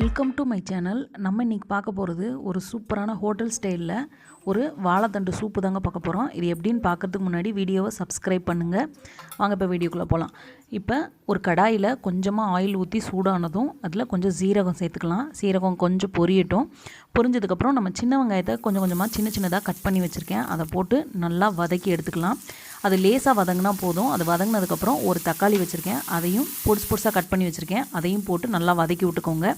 Welcome to my channel. நம்ம இன்றைக்கி பார்க்க போகிறது ஒரு சூப்பரான ஹோட்டல் ஸ்டைலில் ஒரு வாழைத்தண்டு சூப்பு தாங்க பார்க்க போகிறோம். இது எப்படின்னு பார்க்குறதுக்கு முன்னாடி வீடியோவை சப்ஸ்கிரைப் பண்ணுங்கள். வாங்க இப்போ வீடியோக்குள்ளே போகலாம். இப்போ ஒரு கடாயில் கொஞ்சமாக ஆயில் ஊற்றி சூடானதும் அதில் கொஞ்சம் சீரகம் சேர்த்துக்கலாம். சீரகம் கொஞ்சம் பொரியட்டும். பொரிஞ்சதுக்கப்புறம் நம்ம சின்ன வெங்காயத்தை கொஞ்சம் கொஞ்சமாக சின்ன சின்னதாக கட் பண்ணி வச்சுருக்கேன். அதை போட்டு நல்லா வதக்கி எடுத்துக்கலாம். அது லேசாக வதங்கினா போதும். அது வதங்கினதுக்கப்புறம் ஒரு தக்காளி வச்சுருக்கேன், அதையும் பொடிசாக கட் பண்ணி வச்சுருக்கேன். அதையும் போட்டு நல்லா வதக்கி விட்டுக்கோங்க.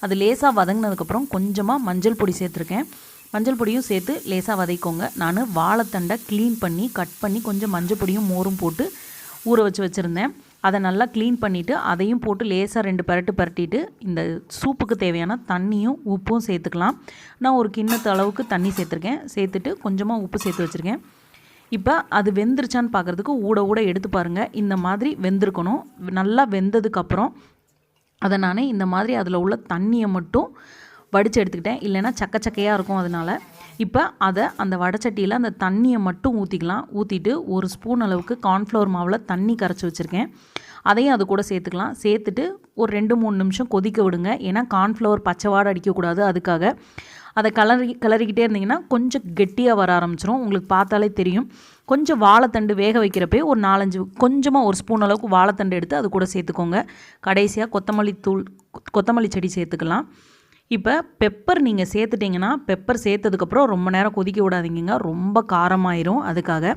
அது லேசாக வதங்கினதுக்கப்புறம் கொஞ்சமாக மஞ்சள் பொடி சேர்த்துருக்கேன். மஞ்சள் பொடியும் சேர்த்து லேசாக வதக்கிக்கோங்க. நான் வாழைத்தண்டை க்ளீன் பண்ணி கட் பண்ணி கொஞ்சம் மஞ்சள் பொடியும் மோரும் போட்டு ஊற வச்சுருந்தேன். அதை நல்லா க்ளீன் பண்ணிவிட்டு அதையும் போட்டு லேசாக 2 பரட்டிட்டு இந்த சூப்புக்கு தேவையான தண்ணியும் உப்பும் சேர்த்துக்கலாம். நான் ஒரு கிண்ணத்து அளவுக்கு தண்ணி சேர்த்துருக்கேன். சேர்த்துட்டு கொஞ்சமாக உப்பு சேர்த்து வச்சுருக்கேன். இப்போ அது வெந்துருச்சான்னு பார்க்குறதுக்கு ஊட எடுத்து பாருங்கள். இந்த மாதிரி வெந்திருக்கணும். நல்லா வெந்ததுக்கப்புறம் அதை நான் இந்த மாதிரி அதில் உள்ள தண்ணியை மட்டும் வடித்து எடுத்துக்கிட்டேன். இல்லைன்னா சக்கையாக இருக்கும். அதனால் இப்போ அதை அந்த வடைச்சட்டியில் அந்த தண்ணியை மட்டும் ஊற்றிக்கலாம். ஊற்றிட்டு 1 ஸ்பூன் அளவுக்கு கார்ன்ஃப்ளவர் மாவில் தண்ணி கரைச்சி வச்சுருக்கேன். அதையும் அது கூட சேர்த்துக்கலாம். சேர்த்துட்டு ஒரு 2-3 நிமிஷம் கொதிக்க விடுங்க. ஏன்னா கார்ன்ஃப்ளவர் பச்சை வாடை அடிக்கக்கூடாது. அதுக்காக அதை கிளறிக்கிட்டே இருந்தீங்கன்னா கொஞ்சம் கெட்டியாக வர ஆரம்பிச்சிடும். உங்களுக்கு பார்த்தாலே தெரியும். கொஞ்சம் வாழைத்தண்டு வேக வைக்கிறப்பே ஒரு 4-5 கொஞ்சமாக 1 ஸ்பூன் அளவுக்கு வாழைத்தண்டு எடுத்து அது கூட சேர்த்துக்கோங்க. கடைசியாக கொத்தமல்லி செடி சேர்த்துக்கலாம். இப்போ பெப்பர் நீங்கள் சேர்த்துட்டிங்கன்னா பெப்பர் சேர்த்ததுக்கப்புறம் ரொம்ப நேரம் கொதிக்க விடாதீங்க, ரொம்ப காரமாயிரும். அதுக்காக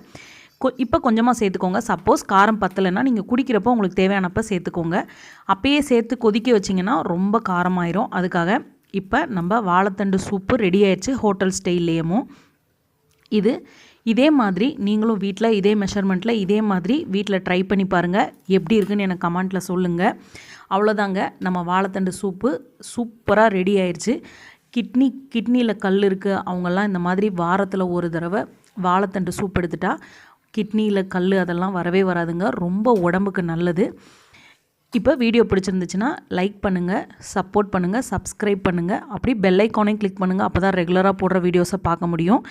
இப்போ கொஞ்சமாக சேர்த்துக்கோங்க. சப்போஸ் காரம் பத்தலைன்னா நீங்கள் குடிக்கிறப்போ உங்களுக்கு தேவையானப்போ சேர்த்துக்கோங்க. அப்பயே சேர்த்து கொதிக்க வச்சிங்கன்னா ரொம்ப காரமாயிரும். அதுக்காக இப்போ நம்ம வாழைத்தண்டு சூப்பு ரெடி ஆயிடுச்சு ஹோட்டல் ஸ்டைல்லேயும். இதே மாதிரி நீங்களும் வீட்டில் இதே மெஷர்மெண்ட்டில் இதே மாதிரி வீட்டில் ட்ரை பண்ணி பாருங்கள். எப்படி இருக்குன்னு எனக்கு கமெண்ட்டில் சொல்லுங்கள். அவ்வளோதாங்க, நம்ம வாழைத்தண்டு சூப்பு சூப்பராக ரெடி ஆயிடுச்சு. கிட்னியில் கல் இருக்குது அவங்கெல்லாம் இந்த மாதிரி வாரத்தில் ஒரு தடவை வாழைத்தண்டு சூப் எடுத்துட்டா கிட்னியில் கல் அதெல்லாம் வரவே வராதுங்க. ரொம்ப உடம்புக்கு நல்லது. இப்போ வீடியோ பிடிச்சிருந்துச்சுன்னா லைக் பண்ணுங்கள், சப்போர்ட் பண்ணுங்கள், சப்ஸ்கிரைப் பண்ணுங்கள். அப்படி பெல் ஐக்கானையும் கிளிக் பண்ணுங்கள். அப்போ தான் ரெகுலராக போடுற வீடியோஸை பார்க்க முடியும்.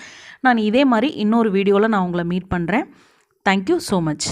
நான் இதே மாதிரி இன்னொரு வீடியோவில் நான் உங்களை மீட் பண்ணுறேன். Thank you so much.